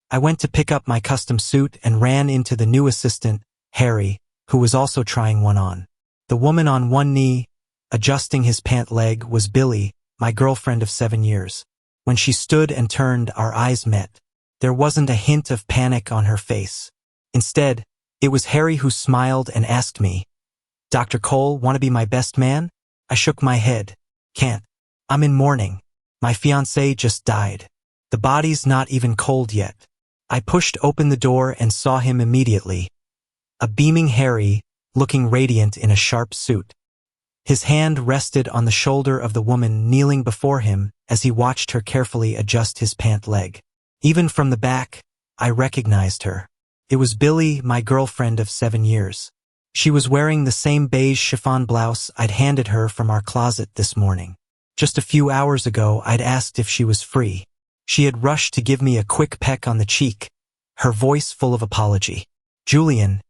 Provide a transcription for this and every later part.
I went to pick up my custom suit and ran into the new assistant, Harry, who was also trying one on. The woman on one knee, adjusting his pant leg, was Billy, my girlfriend of 7 years. When she stood and turned, our eyes met. There wasn't a hint of panic on her face. Instead, it was Harry who smiled and asked me, "Dr. Cole, want to be my best man?" I shook my head. "Can't. I'm in mourning. My fiancé just died. The body's not even cold yet." I pushed open the door and saw him immediately. A beaming Harry, looking radiant in a sharp suit. His hand rested on the shoulder of the woman kneeling before him as he watched her carefully adjust his pant leg. Even from the back, I recognized her. It was Billy, my girlfriend of 7 years. She was wearing the same beige chiffon blouse I'd handed her from our closet this morning. Just a few hours ago, I'd asked if she was free. She had rushed to give me a quick peck on the cheek, her voice full of apology. "Julian,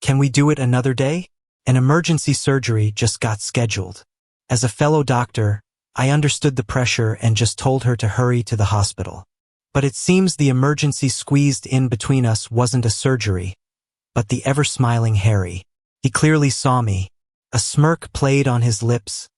can we do it another day? An emergency surgery just got scheduled." As a fellow doctor, I understood the pressure and just told her to hurry to the hospital. But it seems the emergency squeezed in between us wasn't a surgery, but the ever-smiling Harry. He clearly saw me. A smirk played on his lips,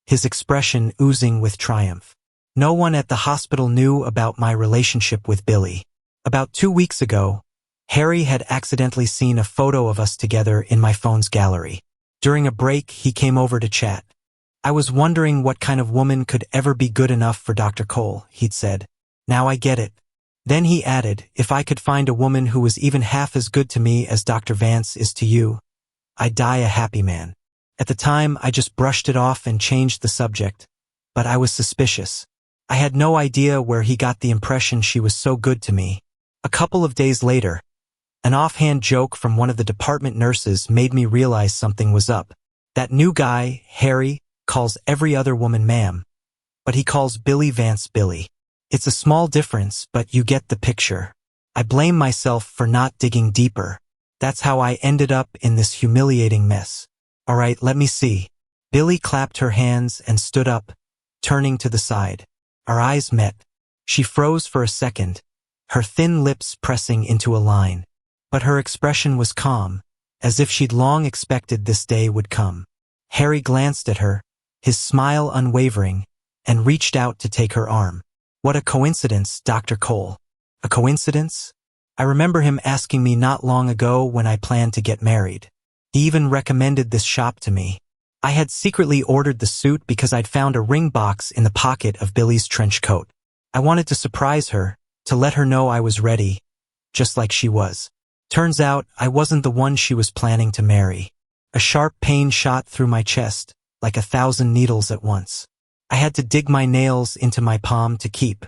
his expression oozing with triumph. No one at the hospital knew about my relationship with Billy. About 2 weeks ago, Harry had accidentally seen a photo of us together in my phone's gallery. During a break, he came over to chat. "I was wondering what kind of woman could ever be good enough for Dr. Cole," he'd said. "Now I get it." Then he added, "If I could find a woman who was even half as good to me as Dr. Vance is to you, I'd die a happy man." At the time, I just brushed it off and changed the subject, but I was suspicious. I had no idea where he got the impression she was so good to me. A couple of days later, an offhand joke from one of the department nurses made me realize something was up. That new guy, Harry, calls every other woman ma'am, but he calls Billy Vance Billy. It's a small difference, but you get the picture. I blame myself for not digging deeper. That's how I ended up in this humiliating mess. "All right, let me see." Billy clapped her hands and stood up, turning to the side. Our eyes met. She froze for a second, her thin lips pressing into a line. But her expression was calm, as if she'd long expected this day would come. Harry glanced at her, his smile unwavering, and reached out to take her arm. "What a coincidence, Dr. Cole." A coincidence? I remember him asking me not long ago when I planned to get married. He even recommended this shop to me. I had secretly ordered the suit because I'd found a ring box in the pocket of Billy's trench coat. I wanted to surprise her, to let her know I was ready, just like she was. Turns out, I wasn't the one she was planning to marry. A sharp pain shot through my chest, like 1,000 needles at once. I had to dig my nails into my palm to keep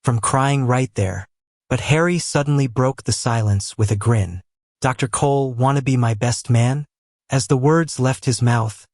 from crying right there. But Harry suddenly broke the silence with a grin. "Dr. Cole, wanna be my best man?" As the words left his mouth,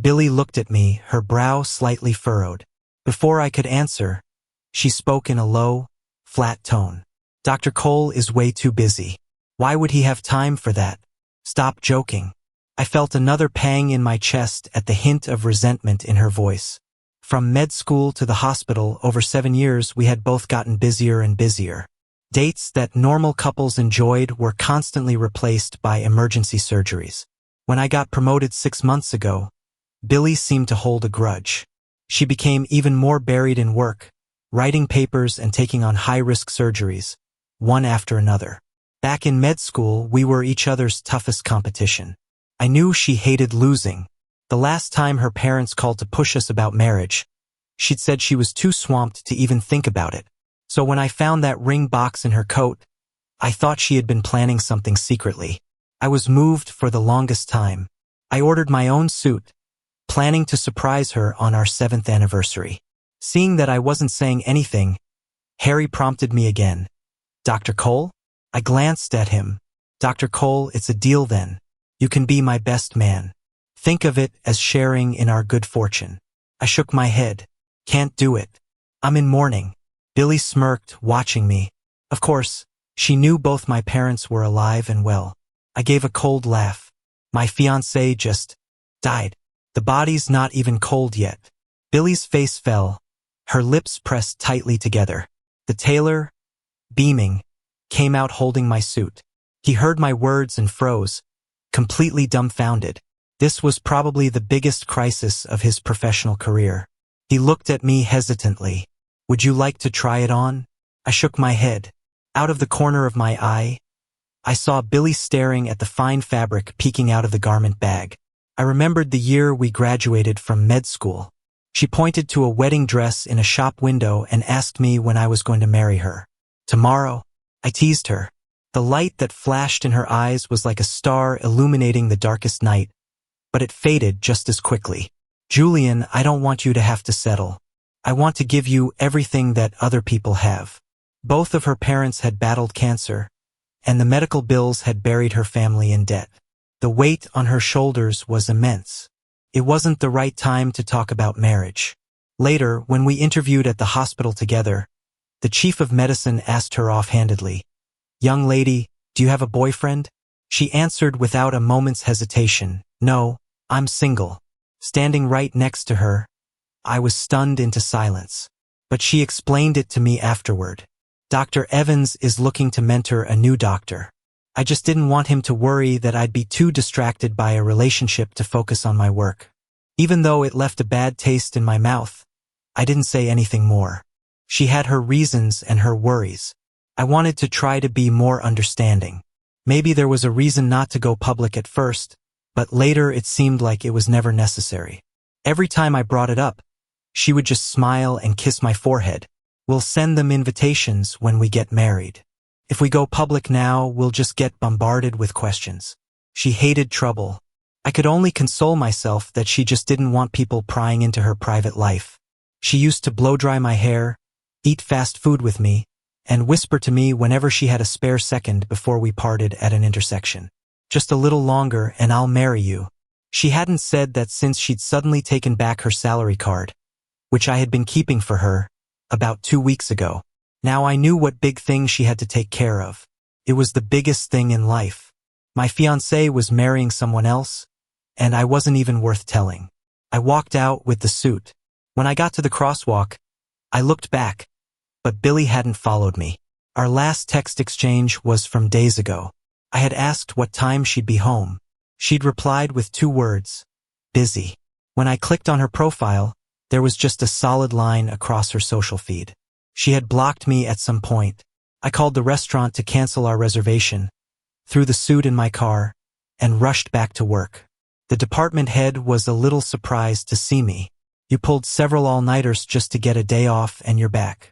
Billy looked at me, her brow slightly furrowed. Before I could answer, she spoke in a low, flat tone. "Dr. Cole is way too busy. Why would he have time for that? Stop joking." I felt another pang in my chest at the hint of resentment in her voice. From med school to the hospital, over 7 years, we had both gotten busier and busier. Dates that normal couples enjoyed were constantly replaced by emergency surgeries. When I got promoted 6 months ago, Billy seemed to hold a grudge. She became even more buried in work, writing papers and taking on high-risk surgeries, one after another. Back in med school, we were each other's toughest competition. I knew she hated losing. The last time her parents called to push us about marriage, she'd said she was too swamped to even think about it. So when I found that ring box in her coat, I thought she had been planning something secretly. I was moved for the longest time. I ordered my own suit, planning to surprise her on our 7th anniversary. Seeing that I wasn't saying anything, Harry prompted me again. "Dr. Cole?" I glanced at him. "Dr. Cole, it's a deal then. You can be my best man. Think of it as sharing in our good fortune." I shook my head. "Can't do it. I'm in mourning." Billy smirked, watching me. Of course, she knew both my parents were alive and well. I gave a cold laugh. "My fiancé just died. The body's not even cold yet." Billy's face fell, her lips pressed tightly together. The tailor, beaming, came out holding my suit. He heard my words and froze, completely dumbfounded. This was probably the biggest crisis of his professional career. He looked at me hesitantly. "Would you like to try it on?" I shook my head. Out of the corner of my eye, I saw Billy staring at the fine fabric peeking out of the garment bag. I remembered the year we graduated from med school. She pointed to a wedding dress in a shop window and asked me when I was going to marry her. "Tomorrow," I teased her. The light that flashed in her eyes was like a star illuminating the darkest night, but it faded just as quickly. "Julian, I don't want you to have to settle. I want to give you everything that other people have." Both of her parents had battled cancer, and the medical bills had buried her family in debt. The weight on her shoulders was immense. It wasn't the right time to talk about marriage. Later, when we interviewed at the hospital together, the chief of medicine asked her offhandedly, "Young lady, do you have a boyfriend?" She answered without a moment's hesitation, "No, I'm single." Standing right next to her, I was stunned into silence. But she explained it to me afterward. "Dr. Evans is looking to mentor a new doctor. I just didn't want him to worry that I'd be too distracted by a relationship to focus on my work." Even though it left a bad taste in my mouth, I didn't say anything more. She had her reasons and her worries. I wanted to try to be more understanding. Maybe there was a reason not to go public at first, but later it seemed like it was never necessary. Every time I brought it up, she would just smile and kiss my forehead. "We'll send them invitations when we get married. If we go public now, we'll just get bombarded with questions." She hated trouble. I could only console myself that she just didn't want people prying into her private life. She used to blow dry my hair, eat fast food with me, and whisper to me whenever she had a spare second before we parted at an intersection. "Just a little longer and I'll marry you." She hadn't said that since she'd suddenly taken back her salary card, which I had been keeping for her, about 2 weeks ago. Now I knew what big thing she had to take care of. It was the biggest thing in life. My fiancé was marrying someone else, and I wasn't even worth telling. I walked out with the suit. When I got to the crosswalk, I looked back, but Billy hadn't followed me. Our last text exchange was from days ago. I had asked what time she'd be home. She'd replied with 2 words, "Busy." When I clicked on her profile, there was just a solid line across her social feed. She had blocked me at some point. I called the restaurant to cancel our reservation, threw the suit in my car, and rushed back to work. The department head was a little surprised to see me. "You pulled several all-nighters just to get a day off and you're back."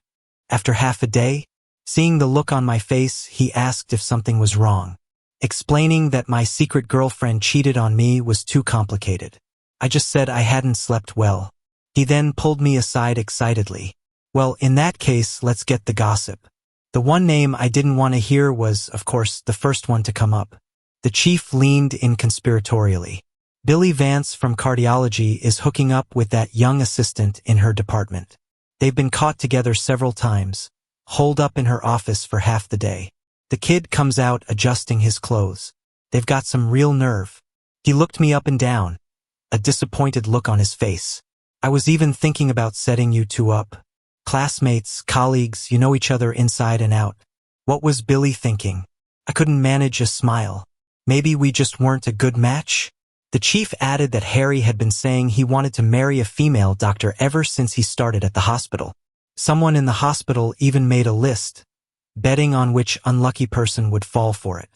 After half a day, seeing the look on my face, he asked if something was wrong. Explaining that my secret girlfriend cheated on me was too complicated. I just said I hadn't slept well. He then pulled me aside excitedly. "Well, in that case, let's get the gossip." The one name I didn't want to hear was, of course, the first one to come up. The chief leaned in conspiratorially. "Billy Vance from cardiology is hooking up with that young assistant in her department. They've been caught together several times, holed up in her office for half the day. The kid comes out adjusting his clothes. They've got some real nerve." He looked me up and down, a disappointed look on his face. "I was even thinking about setting you two up. Classmates, colleagues, you know each other inside and out." What was Billy thinking? I couldn't manage a smile. Maybe we just weren't a good match? The chief added that Harry had been saying he wanted to marry a female doctor ever since he started at the hospital. Someone in the hospital even made a list, betting on which unlucky person would fall for it.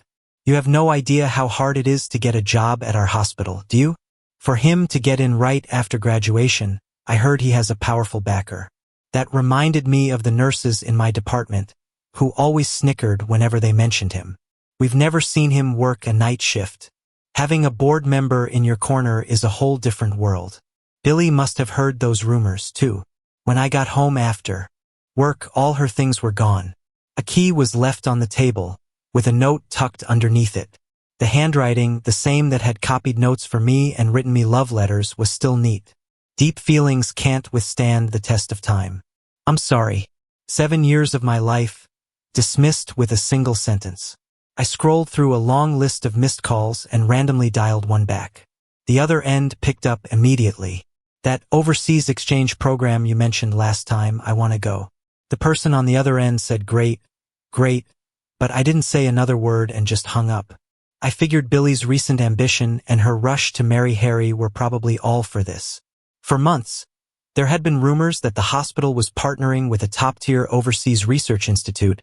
You have no idea how hard it is to get a job at our hospital, do you? For him to get in right after graduation, I heard he has a powerful backer. That reminded me of the nurses in my department, who always snickered whenever they mentioned him. We've never seen him work a night shift. Having a board member in your corner is a whole different world. Billy must have heard those rumors, too. When I got home after work, all her things were gone. A key was left on the table, with a note tucked underneath it. The handwriting, the same that had copied notes for me and written me love letters, was still neat. Deep feelings can't withstand the test of time. I'm sorry. 7 years of my life, dismissed with a single sentence. I scrolled through a long list of missed calls and randomly dialed one back. The other end picked up immediately. That overseas exchange program you mentioned last time, I want to go. The person on the other end said, great, but I didn't say another word and just hung up. I figured Billy's recent ambition and her rush to marry Harry were probably all for this. For months, there had been rumors that the hospital was partnering with a top-tier overseas research institute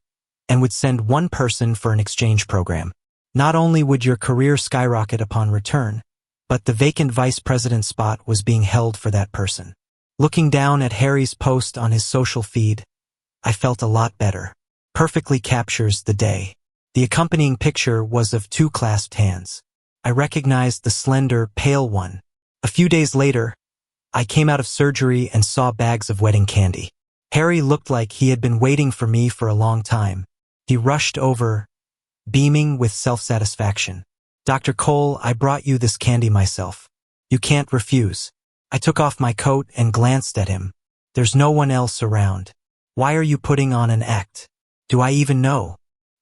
and would send one person for an exchange program. Not only would your career skyrocket upon return, but the vacant vice president spot was being held for that person. Looking down at Harry's post on his social feed, I felt a lot better. Perfectly captures the day. The accompanying picture was of two clasped hands. I recognized the slender, pale one. A few days later, I came out of surgery and saw bags of wedding candy. Harry looked like he had been waiting for me for a long time. He rushed over, beaming with self-satisfaction. "Dr. Cole, I brought you this candy myself. You can't refuse." I took off my coat and glanced at him. "There's no one else around. Why are you putting on an act? Do I even know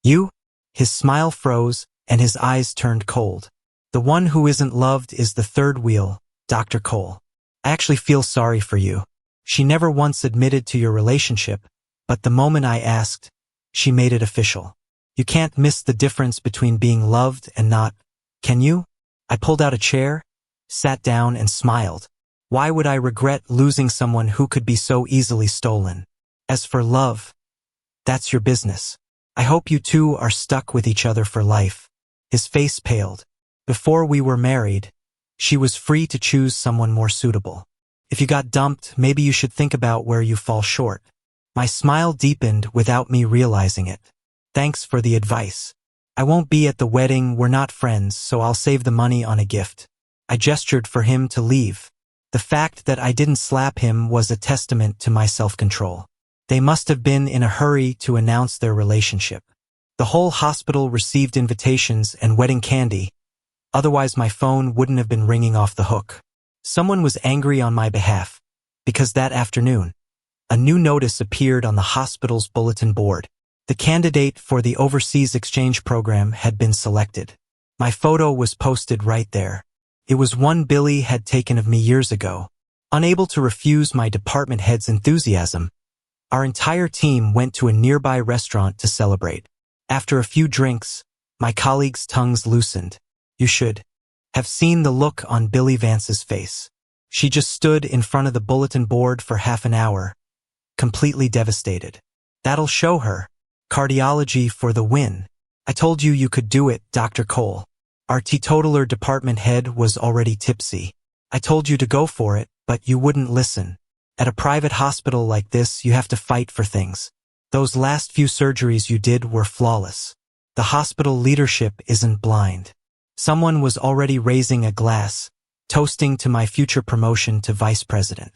you?" His smile froze and his eyes turned cold. "The one who isn't loved is the third wheel, Dr. Cole. I actually feel sorry for you. She never once admitted to your relationship, but the moment I asked, she made it official. You can't miss the difference between being loved and not, can you?" I pulled out a chair, sat down and smiled. Why would I regret losing someone who could be so easily stolen? As for love, that's your business. I hope you two are stuck with each other for life. His face paled. Before we were married, she was free to choose someone more suitable. If you got dumped, maybe you should think about where you fall short. My smile deepened without me realizing it. Thanks for the advice. I won't be at the wedding, we're not friends, so I'll save the money on a gift. I gestured for him to leave. The fact that I didn't slap him was a testament to my self-control. They must have been in a hurry to announce their relationship. The whole hospital received invitations and wedding candy, otherwise my phone wouldn't have been ringing off the hook. Someone was angry on my behalf, because that afternoon, a new notice appeared on the hospital's bulletin board. The candidate for the overseas exchange program had been selected. My photo was posted right there. It was one Billy had taken of me years ago. Unable to refuse my department head's enthusiasm, our entire team went to a nearby restaurant to celebrate. After a few drinks, my colleagues' tongues loosened. You should have seen the look on Billy Vance's face. She just stood in front of the bulletin board for half an hour, completely devastated. That'll show her. Cardiology for the win. I told you could do it, Dr. Cole. Our teetotaler department head was already tipsy. I told you to go for it, but you wouldn't listen. At a private hospital like this, you have to fight for things. Those last few surgeries you did were flawless. The hospital leadership isn't blind. Someone was already raising a glass, toasting to my future promotion to vice president.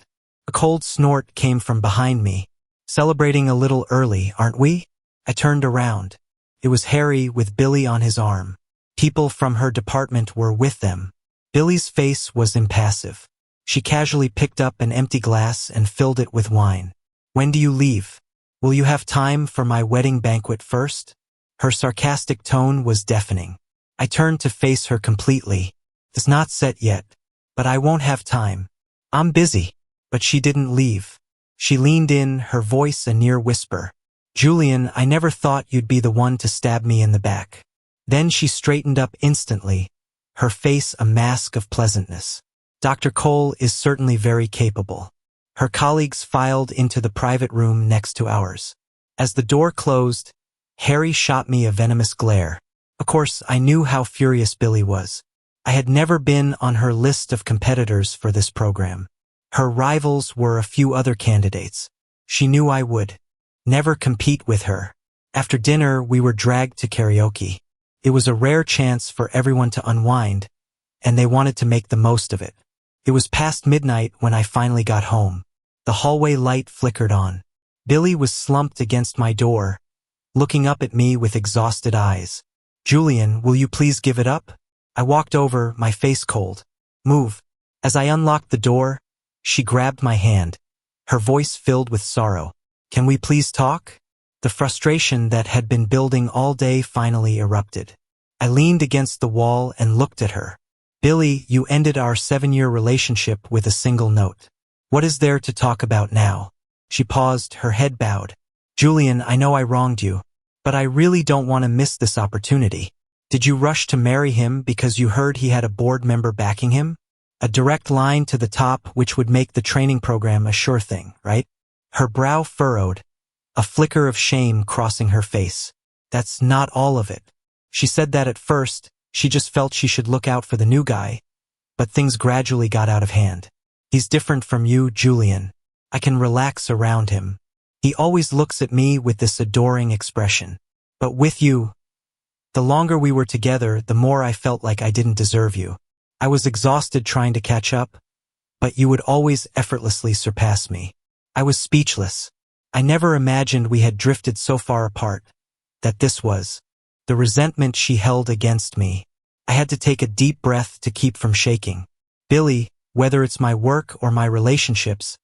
A cold snort came from behind me. Celebrating a little early, aren't we? I turned around. It was Harry with Billy on his arm. People from her department were with them. Billy's face was impassive. She casually picked up an empty glass and filled it with wine. "When do you leave? Will you have time for my wedding banquet first?" Her sarcastic tone was deafening. I turned to face her completely. "It's not set yet, but I won't have time. I'm busy." But she didn't leave. She leaned in, her voice a near whisper. "Julian, I never thought you'd be the one to stab me in the back." Then she straightened up instantly, her face a mask of pleasantness. "Dr. Cole is certainly very capable." Her colleagues filed into the private room next to ours. As the door closed, Harry shot me a venomous glare. Of course, I knew how furious Billy was. I had never been on her list of competitors for this program. Her rivals were a few other candidates. She knew I would never compete with her. After dinner, we were dragged to karaoke. It was a rare chance for everyone to unwind, and they wanted to make the most of it. It was past midnight when I finally got home. The hallway light flickered on. Billy was slumped against my door, looking up at me with exhausted eyes. "Julian, will you please give it up?" I walked over, my face cold. "Move." As I unlocked the door, she grabbed my hand, her voice filled with sorrow. "Can we please talk?" The frustration that had been building all day finally erupted. I leaned against the wall and looked at her. "Billy, you ended our 7-year relationship with a single note. What is there to talk about now?" She paused, her head bowed. "Julian, I know I wronged you. But I really don't want to miss this opportunity. Did you rush to marry him because you heard he had a board member backing him? A direct line to the top which would make the training program a sure thing, right? Her brow furrowed, a flicker of shame crossing her face. That's not all of it. She said that at first, she just felt she should look out for the new guy, but things gradually got out of hand. He's different from you, Julian. I can relax around him. He always looks at me with this adoring expression. But with you, the longer we were together, the more I felt like I didn't deserve you. I was exhausted trying to catch up, but you would always effortlessly surpass me. I was speechless. I never imagined we had drifted so far apart, that this was the resentment she held against me. I had to take a deep breath to keep from shaking. Billy, whether it's my work or my relationships,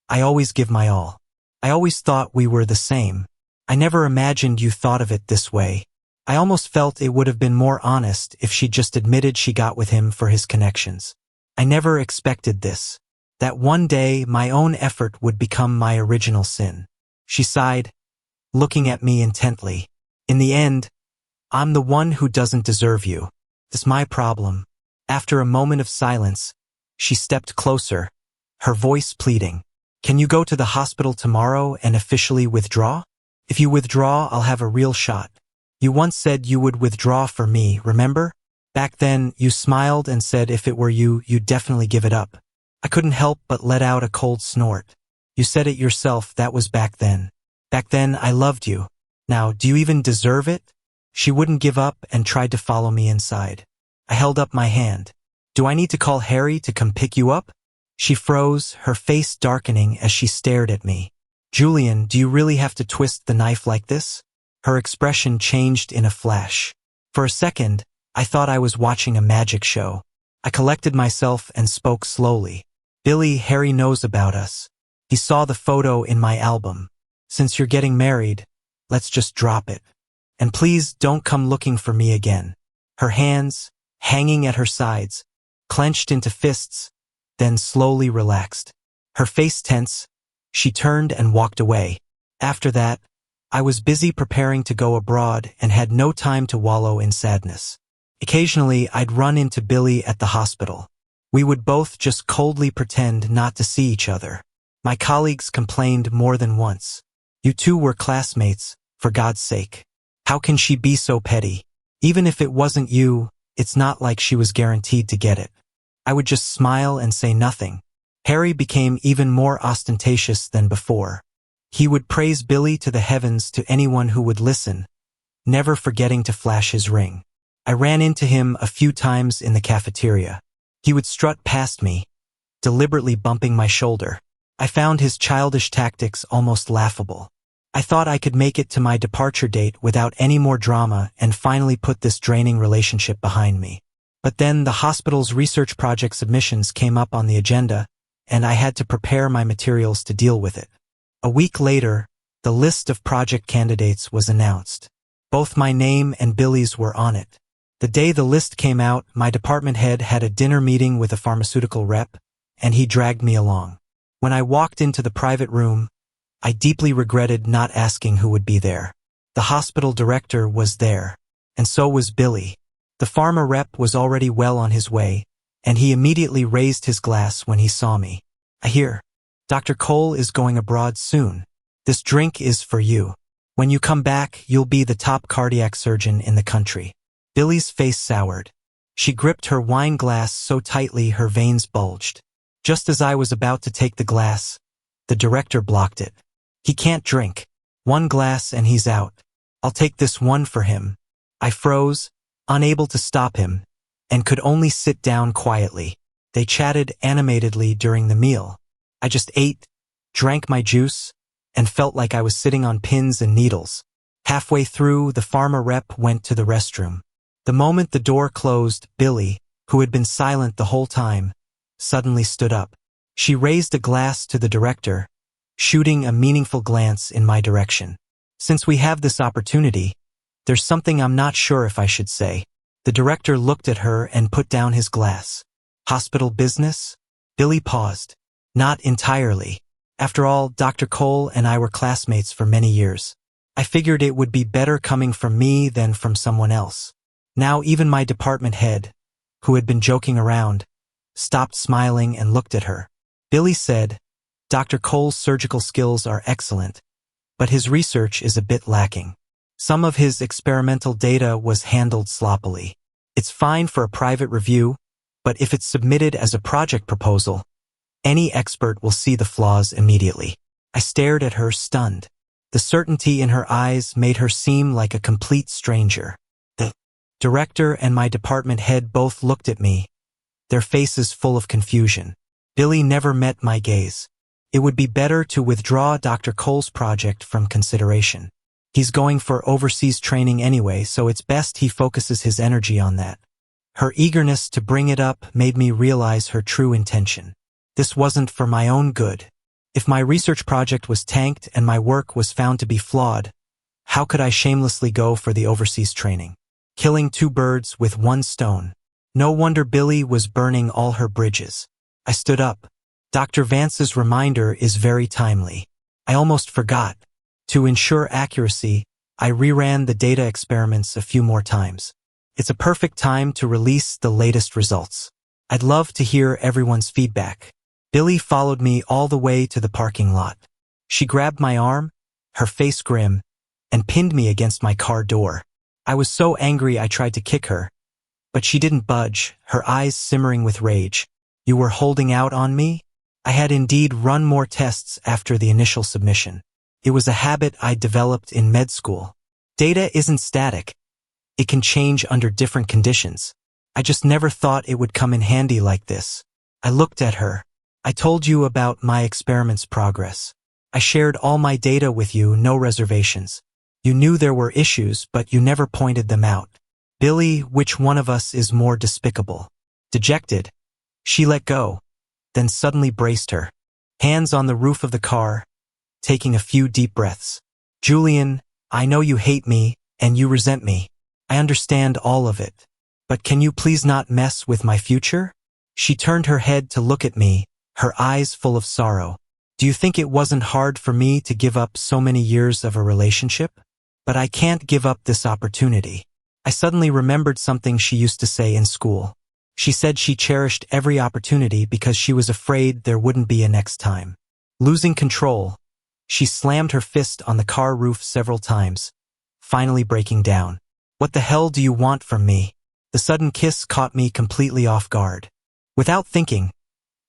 I always give my all. I always thought we were the same. I never imagined you thought of it this way. I almost felt it would have been more honest if she just admitted she got with him for his connections. I never expected this. That one day my own effort would become my original sin. She sighed, looking at me intently. In the end, I'm the one who doesn't deserve you. It's my problem. After a moment of silence, she stepped closer, her voice pleading. Can you go to the hospital tomorrow and officially withdraw? If you withdraw, I'll have a real shot. You once said you would withdraw for me, remember? Back then, you smiled and said if it were you, you'd definitely give it up. I couldn't help but let out a cold snort. You said it yourself, that was back then. Back then, I loved you. Now, do you even deserve it? She wouldn't give up and tried to follow me inside. I held up my hand. Do I need to call Harry to come pick you up? She froze, her face darkening as she stared at me. Julian, do you really have to twist the knife like this? Her expression changed in a flash. For a second, I thought I was watching a magic show. I collected myself and spoke slowly. Billy, Harry knows about us. He saw the photo in my album. Since you're getting married, let's just drop it. And please don't come looking for me again. Her hands, hanging at her sides, clenched into fists, then slowly relaxed. Her face tense, she turned and walked away. After that, I was busy preparing to go abroad and had no time to wallow in sadness. Occasionally, I'd run into Billy at the hospital. We would both just coldly pretend not to see each other. My colleagues complained more than once. You two were classmates, for God's sake. How can she be so petty? Even if it wasn't you, it's not like she was guaranteed to get it. I would just smile and say nothing. Harry became even more ostentatious than before. He would praise Billy to the heavens to anyone who would listen, never forgetting to flash his ring. I ran into him a few times in the cafeteria. He would strut past me, deliberately bumping my shoulder. I found his childish tactics almost laughable. I thought I could make it to my departure date without any more drama and finally put this draining relationship behind me. But then the hospital's research project submissions came up on the agenda, and I had to prepare my materials to deal with it. A week later, the list of project candidates was announced. Both my name and Billy's were on it. The day the list came out, my department head had a dinner meeting with a pharmaceutical rep, and he dragged me along. When I walked into the private room, I deeply regretted not asking who would be there. The hospital director was there, and so was Billy. The pharma rep was already well on his way, and he immediately raised his glass when he saw me. I hear, Dr. Cole is going abroad soon. This drink is for you. When you come back, you'll be the top cardiac surgeon in the country. Billy's face soured. She gripped her wine glass so tightly her veins bulged. Just as I was about to take the glass, the director blocked it. He can't drink. One glass and he's out. I'll take this one for him. I froze, unable to stop him, and could only sit down quietly. They chatted animatedly during the meal. I just ate, drank my juice, and felt like I was sitting on pins and needles. Halfway through, the pharma rep went to the restroom. The moment the door closed, Billy, who had been silent the whole time, suddenly stood up. She raised a glass to the director, shooting a meaningful glance in my direction. Since we have this opportunity, there's something I'm not sure if I should say. The director looked at her and put down his glass. Hospital business? Billy paused. Not entirely. After all, Dr. Cole and I were classmates for many years. I figured it would be better coming from me than from someone else. Now even my department head, who had been joking around, stopped smiling and looked at her. Billy said, "Dr. Cole's surgical skills are excellent, but his research is a bit lacking. Some of his experimental data was handled sloppily. It's fine for a private review, but if it's submitted as a project proposal, any expert will see the flaws immediately." I stared at her, stunned. The certainty in her eyes made her seem like a complete stranger. The director and my department head both looked at me, their faces full of confusion. Billy never met my gaze. It would be better to withdraw Dr. Cole's project from consideration. He's going for overseas training anyway, so it's best he focuses his energy on that. Her eagerness to bring it up made me realize her true intention. This wasn't for my own good. If my research project was tanked and my work was found to be flawed, how could I shamelessly go for the overseas training? Killing two birds with one stone. No wonder Billy was burning all her bridges. I stood up. Dr. Vance's reminder is very timely. I almost forgot. To ensure accuracy, I reran the data experiments a few more times. It's a perfect time to release the latest results. I'd love to hear everyone's feedback. Billy followed me all the way to the parking lot. She grabbed my arm, her face grim, and pinned me against my car door. I was so angry I tried to kick her, but she didn't budge, her eyes simmering with rage. "You were holding out on me?" I had indeed run more tests after the initial submission. It was a habit I developed in med school. Data isn't static. It can change under different conditions. I just never thought it would come in handy like this. I looked at her. "I told you about my experiment's progress. I shared all my data with you, no reservations. You knew there were issues, but you never pointed them out. Billy, which one of us is more despicable?" Dejected, she let go, then suddenly braced her hands on the roof of the car, taking a few deep breaths. "Julian, I know you hate me, and you resent me. I understand all of it. But can you please not mess with my future?" She turned her head to look at me, her eyes full of sorrow. "Do you think it wasn't hard for me to give up so many years of a relationship? But I can't give up this opportunity." I suddenly remembered something she used to say in school. She said she cherished every opportunity because she was afraid there wouldn't be a next time. Losing control, she slammed her fist on the car roof several times, finally breaking down. "What the hell do you want from me?" The sudden kiss caught me completely off guard. Without thinking,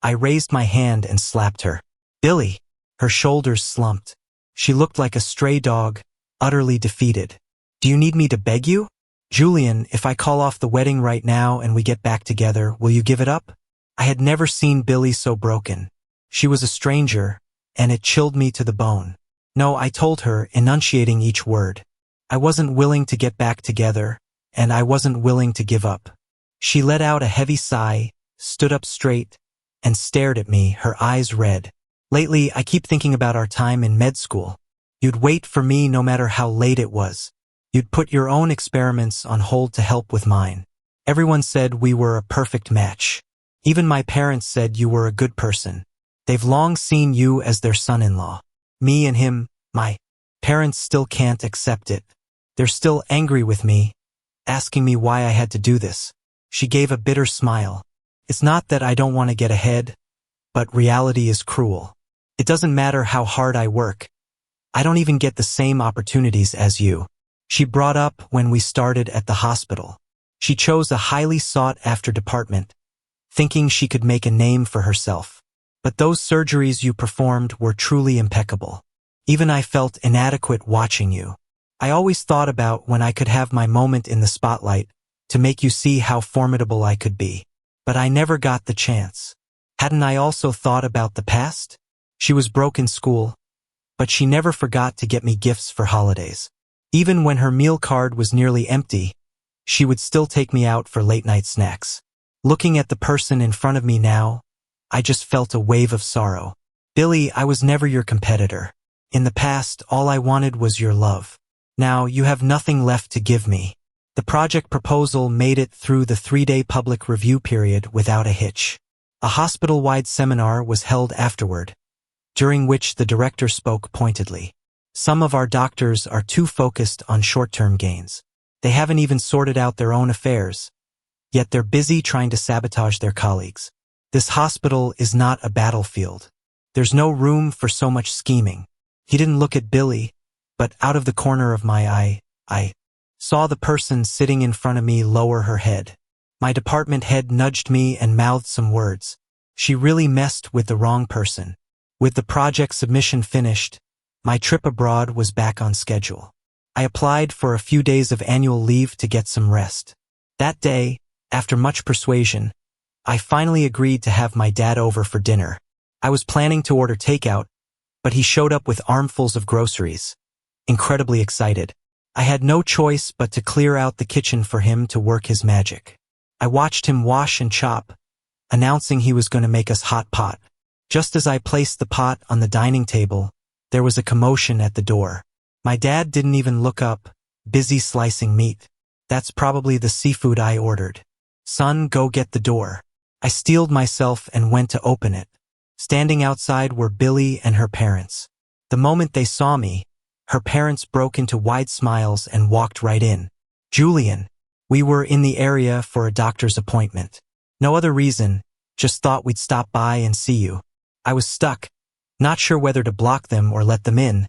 I raised my hand and slapped her. "Billy!" Her shoulders slumped. She looked like a stray dog, utterly defeated. "Do you need me to beg you?" "Julian, if I call off the wedding right now and we get back together, will you give it up?" I had never seen Billy so broken. She was a stranger, and it chilled me to the bone. "No," I told her, enunciating each word. I wasn't willing to get back together, and I wasn't willing to give up. She let out a heavy sigh, stood up straight, and stared at me, her eyes red. "Lately, I keep thinking about our time in med school. You'd wait for me no matter how late it was. You'd put your own experiments on hold to help with mine. Everyone said we were a perfect match. Even my parents said you were a good person. They've long seen you as their son-in-law. Me and him, my parents still can't accept it. They're still angry with me, asking me why I had to do this." She gave a bitter smile. "It's not that I don't want to get ahead, but reality is cruel. It doesn't matter how hard I work. I don't even get the same opportunities as you." She brought up when we started at the hospital. She chose a highly sought-after department, thinking she could make a name for herself. But those surgeries you performed were truly impeccable. Even I felt inadequate watching you. I always thought about when I could have my moment in the spotlight to make you see how formidable I could be. But I never got the chance. Hadn't I also thought about the past? She was broke in school, but she never forgot to get me gifts for holidays. Even when her meal card was nearly empty, she would still take me out for late-night snacks. Looking at the person in front of me now, I just felt a wave of sorrow. "Billy, I was never your competitor. In the past, all I wanted was your love. Now, you have nothing left to give me." The project proposal made it through the 3-day public review period without a hitch. A hospital-wide seminar was held afterward, during which the director spoke pointedly. Some of our doctors are too focused on short-term gains. They haven't even sorted out their own affairs, yet they're busy trying to sabotage their colleagues. This hospital is not a battlefield. There's no room for so much scheming. He didn't look at Billy, but out of the corner of my eye, I saw the person sitting in front of me lower her head. My department head nudged me and mouthed some words. She really messed with the wrong person. With the project submission finished, my trip abroad was back on schedule. I applied for a few days of annual leave to get some rest. That day, after much persuasion, I finally agreed to have my dad over for dinner. I was planning to order takeout, but he showed up with armfuls of groceries. Incredibly excited, I had no choice but to clear out the kitchen for him to work his magic. I watched him wash and chop, announcing he was going to make us hot pot. Just as I placed the pot on the dining table, there was a commotion at the door. My dad didn't even look up, busy slicing meat. That's probably the seafood I ordered. Son, go get the door. I steeled myself and went to open it. Standing outside were Billy and her parents. The moment they saw me, her parents broke into wide smiles and walked right in. Julian, we were in the area for a doctor's appointment. No other reason, just thought we'd stop by and see you. I was stuck, not sure whether to block them or let them in,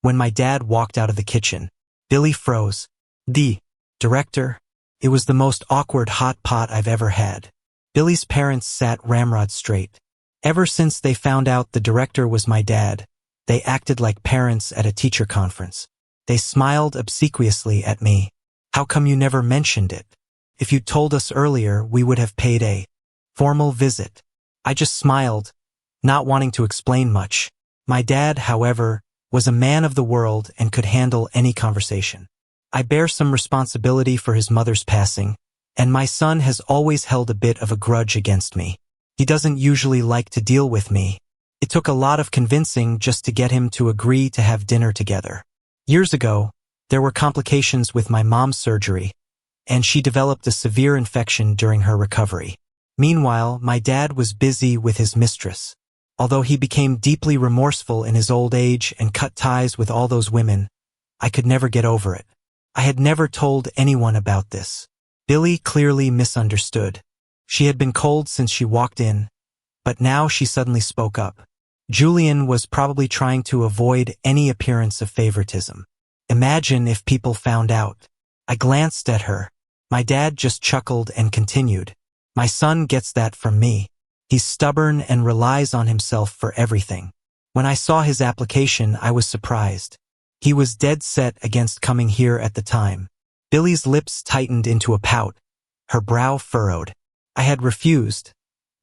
when my dad walked out of the kitchen. Billy froze. The director? It was the most awkward hot pot I've ever had. Billy's parents sat ramrod straight. Ever since they found out the director was my dad, they acted like parents at a teacher conference. They smiled obsequiously at me. How come you never mentioned it? If you'd told us earlier, we would have paid a formal visit. I just smiled, not wanting to explain much. My dad, however, was a man of the world and could handle any conversation. I bear some responsibility for his mother's passing, and my son has always held a bit of a grudge against me. He doesn't usually like to deal with me. It took a lot of convincing just to get him to agree to have dinner together. Years ago, there were complications with my mom's surgery, and she developed a severe infection during her recovery. Meanwhile, my dad was busy with his mistress. Although he became deeply remorseful in his old age and cut ties with all those women, I could never get over it. I had never told anyone about this. Billy clearly misunderstood. She had been cold since she walked in, but now she suddenly spoke up. Julian was probably trying to avoid any appearance of favoritism. Imagine if people found out. I glanced at her. My dad just chuckled and continued. My son gets that from me. He's stubborn and relies on himself for everything. When I saw his application, I was surprised. He was dead set against coming here at the time. Billy's lips tightened into a pout. Her brow furrowed. I had refused,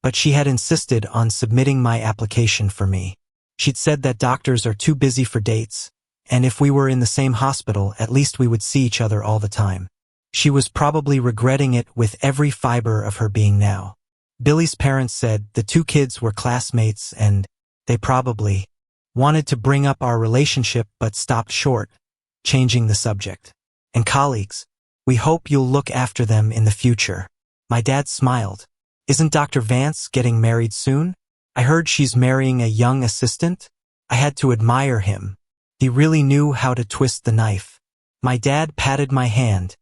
but she had insisted on submitting my application for me. She'd said that doctors are too busy for dates, and if we were in the same hospital, at least we would see each other all the time. She was probably regretting it with every fiber of her being now. Billy's parents said the two kids were classmates and they probably wanted to bring up our relationship but stopped short, changing the subject. And colleagues, we hope you'll look after them in the future. My dad smiled. Isn't Dr. Vance getting married soon? I heard she's marrying a young assistant. I had to admire him. He really knew how to twist the knife. My dad patted my hand,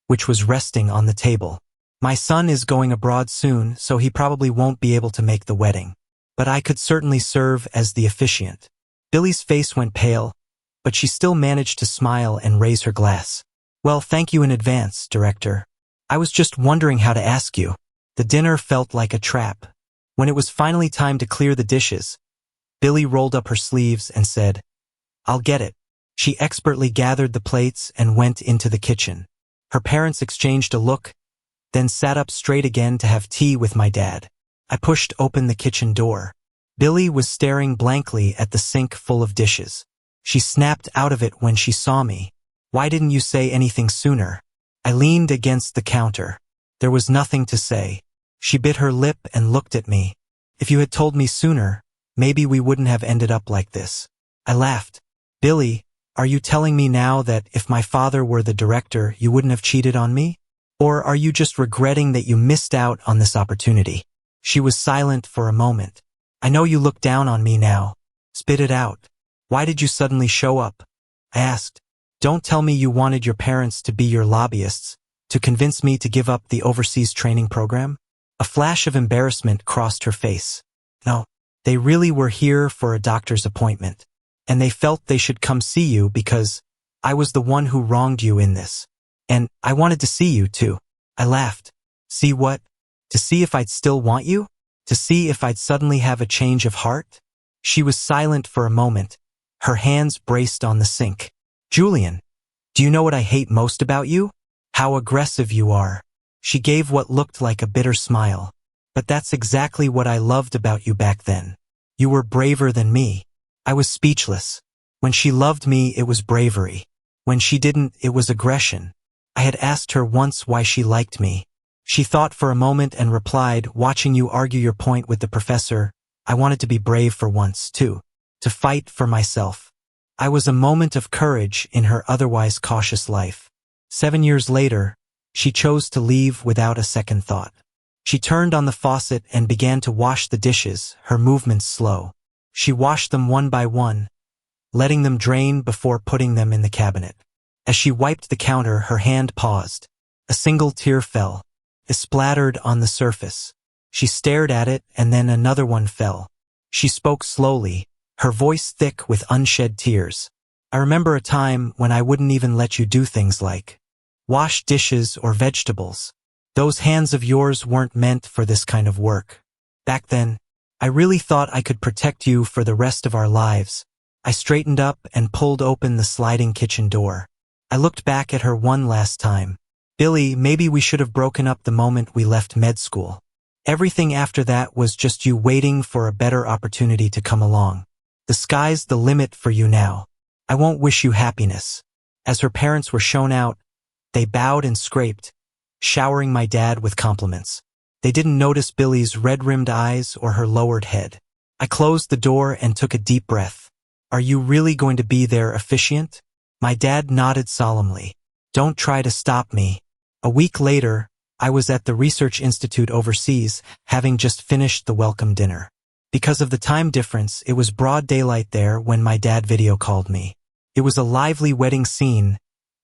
which was resting on the table. My son is going abroad soon, so he probably won't be able to make the wedding. But I could certainly serve as the officiant. Billy's face went pale, but she still managed to smile and raise her glass. Well, thank you in advance, Director. I was just wondering how to ask you. The dinner felt like a trap. When it was finally time to clear the dishes, Billy rolled up her sleeves and said, I'll get it. She expertly gathered the plates and went into the kitchen. Her parents exchanged a look, then sat up straight again to have tea with my dad. I pushed open the kitchen door. Billy was staring blankly at the sink full of dishes. She snapped out of it when she saw me. Why didn't you say anything sooner? I leaned against the counter. There was nothing to say. She bit her lip and looked at me. If you had told me sooner, maybe we wouldn't have ended up like this. I laughed. Billy, are you telling me now that if my father were the director, you wouldn't have cheated on me? Or are you just regretting that you missed out on this opportunity? She was silent for a moment. I know you look down on me now. Spit it out. Why did you suddenly show up? I asked. Don't tell me you wanted your parents to be your lobbyists, to convince me to give up the overseas training program? A flash of embarrassment crossed her face. No, they really were here for a doctor's appointment, and they felt they should come see you because I was the one who wronged you in this. And I wanted to see you too. I laughed. See what? To see if I'd still want you? To see if I'd suddenly have a change of heart? She was silent for a moment, her hands braced on the sink. Julian, do you know what I hate most about you? How aggressive you are. She gave what looked like a bitter smile. But that's exactly what I loved about you back then. You were braver than me. I was speechless. When she loved me, it was bravery. When she didn't, it was aggression. I had asked her once why she liked me. She thought for a moment and replied, watching you argue your point with the professor, I wanted to be brave for once, too. To fight for myself. I was a moment of courage in her otherwise cautious life. 7 years later, she chose to leave without a second thought. She turned on the faucet and began to wash the dishes, her movements slow. She washed them one by one, letting them drain before putting them in the cabinet. As she wiped the counter, her hand paused. A single tear fell. It splattered on the surface. She stared at it, and then another one fell. She spoke slowly, her voice thick with unshed tears. I remember a time when I wouldn't even let you do things like wash dishes or vegetables. Those hands of yours weren't meant for this kind of work. Back then, I really thought I could protect you for the rest of our lives. I straightened up and pulled open the sliding kitchen door. I looked back at her one last time. Billy, maybe we should have broken up the moment we left med school. Everything after that was just you waiting for a better opportunity to come along. The sky's the limit for you now. I won't wish you happiness. As her parents were shown out, they bowed and scraped, showering my dad with compliments. They didn't notice Billy's red-rimmed eyes or her lowered head. I closed the door and took a deep breath. Are you really going to be their officiant? My dad nodded solemnly. Don't try to stop me. A week later, I was at the Research Institute overseas, having just finished the welcome dinner. Because of the time difference, it was broad daylight there when my dad video called me. It was a lively wedding scene,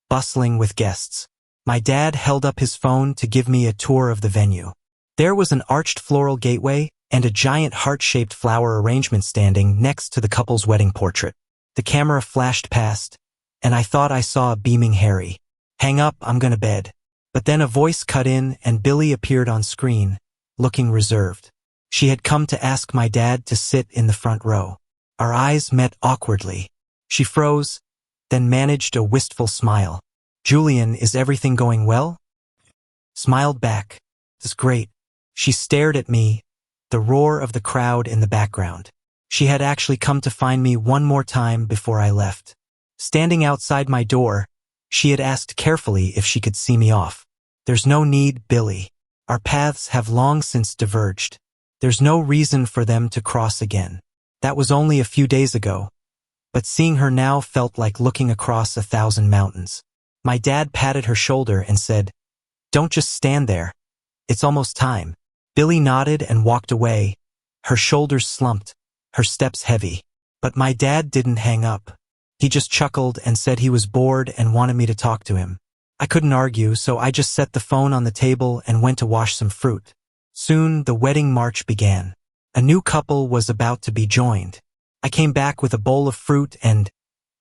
bustling with guests. My dad held up his phone to give me a tour of the venue. There was an arched floral gateway and a giant heart-shaped flower arrangement standing next to the couple's wedding portrait. The camera flashed past, and I thought I saw a beaming Harry. Hang up, I'm gonna bed. But then a voice cut in and Billy appeared on screen, looking reserved. She had come to ask my dad to sit in the front row. Our eyes met awkwardly. She froze, then managed a wistful smile. Julian, is everything going well? Smiled back. It's great. She stared at me, the roar of the crowd in the background. She had actually come to find me one more time before I left. Standing outside my door, she had asked carefully if she could see me off. There's no need, Billy. Our paths have long since diverged. There's no reason for them to cross again. That was only a few days ago. But seeing her now felt like looking across 1,000 mountains. My dad patted her shoulder and said, Don't just stand there. It's almost time. Billy nodded and walked away, her shoulders slumped, her steps heavy. But my dad didn't hang up. He just chuckled and said he was bored and wanted me to talk to him. I couldn't argue, so I just set the phone on the table and went to wash some fruit. Soon, the wedding march began. A new couple was about to be joined. I came back with a bowl of fruit and,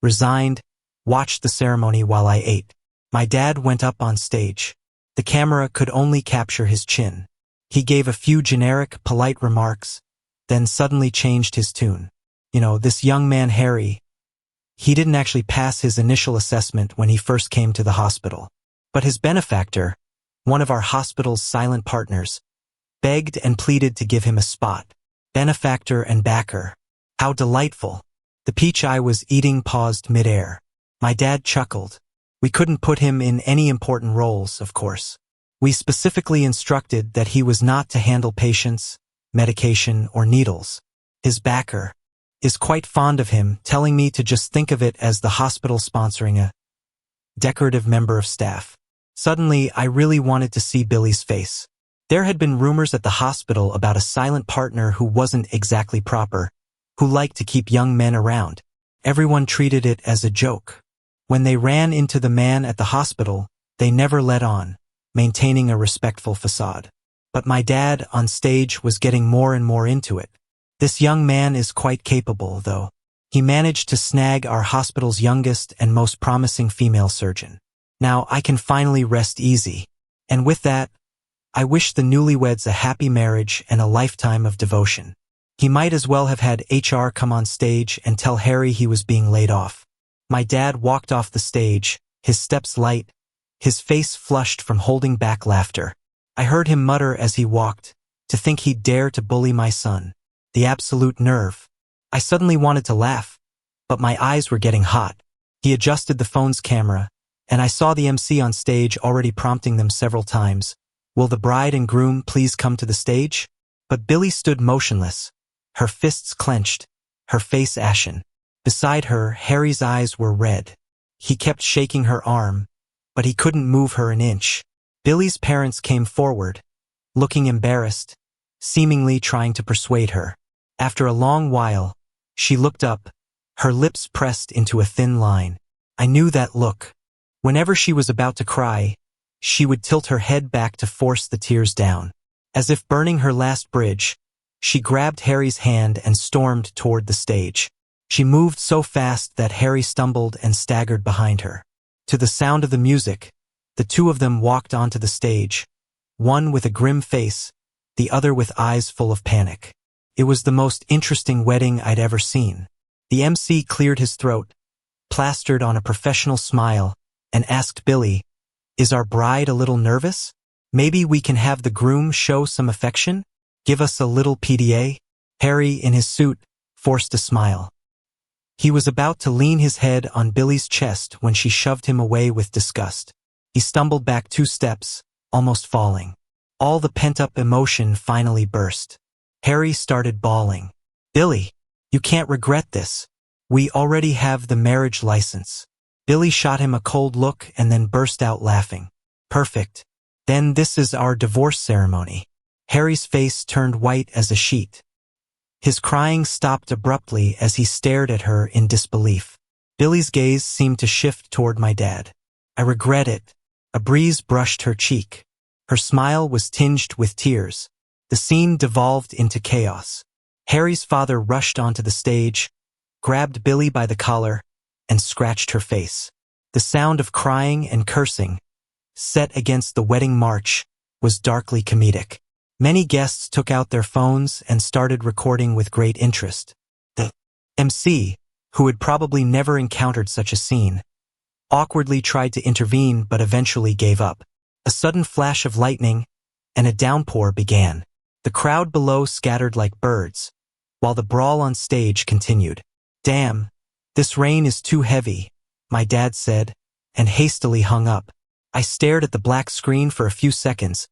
resigned, watched the ceremony while I ate. My dad went up on stage. The camera could only capture his chin. He gave a few generic, polite remarks, then suddenly changed his tune. You know, this young man Harry, he didn't actually pass his initial assessment when he first came to the hospital. But his benefactor, one of our hospital's silent partners, begged and pleaded to give him a spot. Benefactor and backer. How delightful. The peach I was eating paused midair. My dad chuckled. We couldn't put him in any important roles, of course. We specifically instructed that he was not to handle patients, medication, or needles. His backer is quite fond of him, telling me to just think of it as the hospital sponsoring a decorative member of staff. Suddenly, I really wanted to see Billy's face. There had been rumors at the hospital about a silent partner who wasn't exactly proper, who liked to keep young men around. Everyone treated it as a joke. When they ran into the man at the hospital, they never let on, maintaining a respectful facade. But my dad, on stage, was getting more and more into it. This young man is quite capable, though. He managed to snag our hospital's youngest and most promising female surgeon. Now I can finally rest easy. And with that, I wish the newlyweds a happy marriage and a lifetime of devotion. He might as well have had HR come on stage and tell Harry he was being laid off. My dad walked off the stage, his steps light, his face flushed from holding back laughter. I heard him mutter as he walked, "To think he'd dare to bully my son. The absolute nerve." I suddenly wanted to laugh, but my eyes were getting hot. He adjusted the phone's camera, and I saw the MC on stage already prompting them several times, "Will the bride and groom please come to the stage?" But Billy stood motionless, her fists clenched, her face ashen. Beside her, Harry's eyes were red. He kept shaking her arm, but he couldn't move her an inch. Billy's parents came forward, looking embarrassed, seemingly trying to persuade her. After a long while, she looked up, her lips pressed into a thin line. I knew that look. Whenever she was about to cry, she would tilt her head back to force the tears down. As if burning her last bridge, she grabbed Harry's hand and stormed toward the stage. She moved so fast that Harry stumbled and staggered behind her. To the sound of the music, the two of them walked onto the stage, one with a grim face, the other with eyes full of panic. It was the most interesting wedding I'd ever seen. The MC cleared his throat, plastered on a professional smile, and asked Billy, "Is our bride a little nervous? Maybe we can have the groom show some affection? Give us a little PDA?" Harry, in his suit, forced a smile. He was about to lean his head on Billy's chest when she shoved him away with disgust. He stumbled back 2 steps, almost falling. All the pent-up emotion finally burst. Harry started bawling. "Billy, you can't regret this. We already have the marriage license." Billy shot him a cold look and then burst out laughing. "Perfect. Then this is our divorce ceremony." Harry's face turned white as a sheet. His crying stopped abruptly as he stared at her in disbelief. Billy's gaze seemed to shift toward my dad. "I regret it." A breeze brushed her cheek. Her smile was tinged with tears. The scene devolved into chaos. Harry's father rushed onto the stage, grabbed Billy by the collar, and scratched her face. The sound of crying and cursing, set against the wedding march, was darkly comedic. Many guests took out their phones and started recording with great interest. The MC, who had probably never encountered such a scene, awkwardly tried to intervene but eventually gave up. A sudden flash of lightning, and a downpour began. The crowd below scattered like birds, while the brawl on stage continued. "Damn, this rain is too heavy," my dad said, and hastily hung up. I stared at the black screen for a few seconds,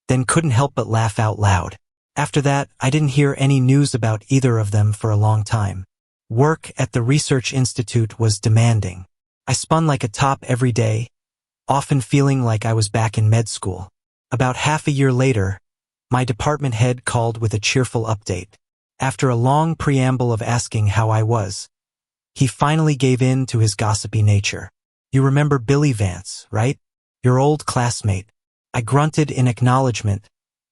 then couldn't help but laugh out loud. After that, I didn't hear any news about either of them for a long time. Work at the research institute was demanding. I spun like a top every day, often feeling like I was back in med school. About half a year later, my department head called with a cheerful update. After a long preamble of asking how I was, he finally gave in to his gossipy nature. "You remember Billy Vance, right? Your old classmate." I grunted in acknowledgement,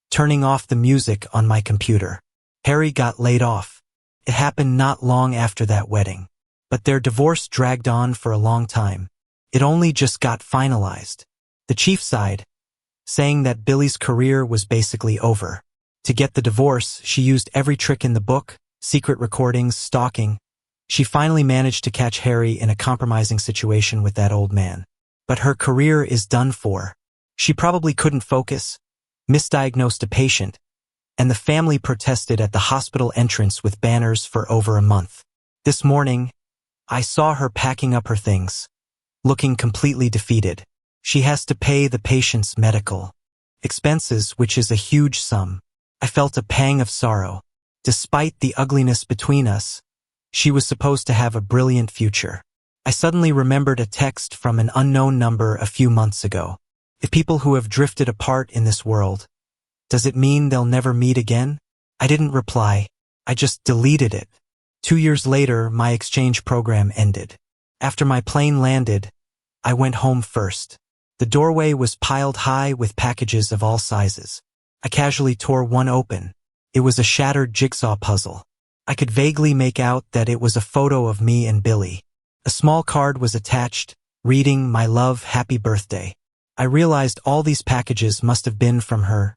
turning off the music on my computer. Harry got laid off. It happened not long after that wedding. But their divorce dragged on for a long time. It only just got finalized. The chief sighed, saying that Billy's career was basically over. To get the divorce, she used every trick in the book, secret recordings, stalking. She finally managed to catch Harry in a compromising situation with that old man. But her career is done for. She probably couldn't focus, misdiagnosed a patient, and the family protested at the hospital entrance with banners for over a month. This morning, I saw her packing up her things, looking completely defeated. She has to pay the patient's medical expenses, which is a huge sum. I felt a pang of sorrow. Despite the ugliness between us, she was supposed to have a brilliant future. I suddenly remembered a text from an unknown number a few months ago. If people who have drifted apart in this world, does it mean they'll never meet again? I didn't reply. I just deleted it. 2 years later, my exchange program ended. After my plane landed, I went home first. The doorway was piled high with packages of all sizes. I casually tore one open. It was a shattered jigsaw puzzle. I could vaguely make out that it was a photo of me and Billy. A small card was attached, reading, "My love, happy birthday." I realized all these packages must have been from her.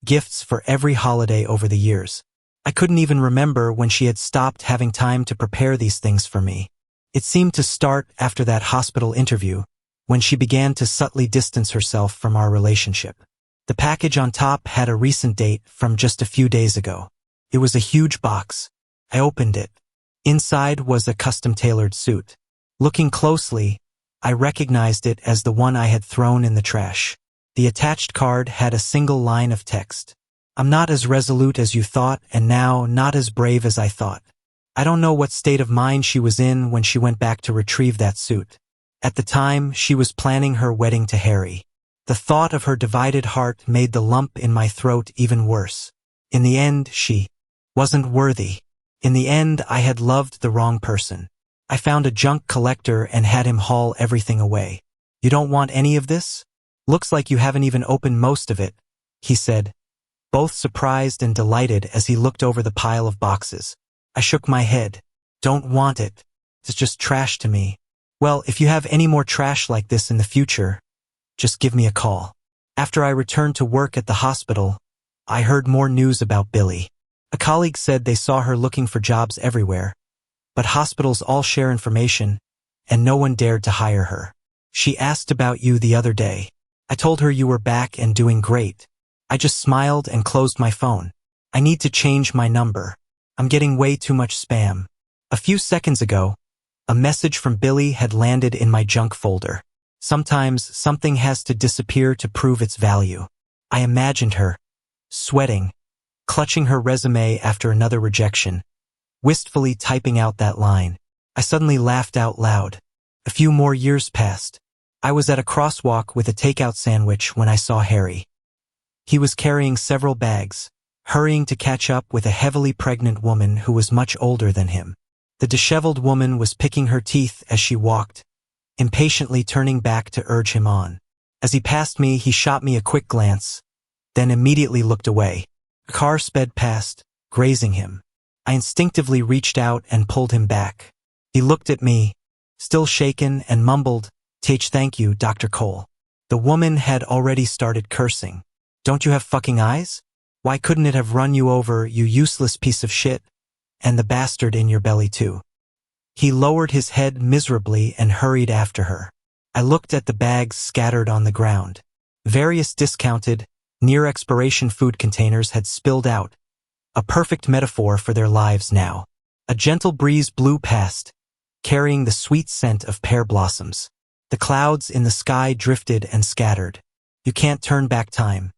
Gifts for every holiday over the years. I couldn't even remember when she had stopped having time to prepare these things for me. It seemed to start after that hospital interview, when she began to subtly distance herself from our relationship. The package on top had a recent date from just a few days ago. It was a huge box. I opened it. Inside was a custom-tailored suit. Looking closely, I recognized it as the one I had thrown in the trash. The attached card had a single line of text. "I'm not as resolute as you thought, and now not as brave as I thought." I don't know what state of mind she was in when she went back to retrieve that suit. At the time, she was planning her wedding to Harry. The thought of her divided heart made the lump in my throat even worse. In the end, she wasn't worthy. In the end, I had loved the wrong person. I found a junk collector and had him haul everything away. "You don't want any of this? Looks like you haven't even opened most of it," he said, both surprised and delighted as he looked over the pile of boxes. I shook my head. "Don't want it. It's just trash to me." "Well, if you have any more trash like this in the future, just give me a call." After I returned to work at the hospital, I heard more news about Billy. A colleague said they saw her looking for jobs everywhere, but hospitals all share information, and no one dared to hire her. "She asked about you the other day. I told her you were back and doing great." I just smiled and closed my phone. "I need to change my number. I'm getting way too much spam." A few seconds ago, a message from Billy had landed in my junk folder. Sometimes something has to disappear to prove its value. I imagined her, sweating, clutching her resume after another rejection, wistfully typing out that line. I suddenly laughed out loud. A few more years passed. I was at a crosswalk with a takeout sandwich when I saw Harry. He was carrying several bags, hurrying to catch up with a heavily pregnant woman who was much older than him. The disheveled woman was picking her teeth as she walked, impatiently turning back to urge him on. As he passed me, he shot me a quick glance, then immediately looked away. A car sped past, grazing him. I instinctively reached out and pulled him back. He looked at me, still shaken, and mumbled, Thank you, Dr. Cole." The woman had already started cursing. "Don't you have fucking eyes? Why couldn't it have run you over, you useless piece of shit? And the bastard in your belly too." He lowered his head miserably and hurried after her. I looked at the bags scattered on the ground. Various discounted, near-expiration food containers had spilled out, a perfect metaphor for their lives now. A gentle breeze blew past, carrying the sweet scent of pear blossoms. The clouds in the sky drifted and scattered. You can't turn back time.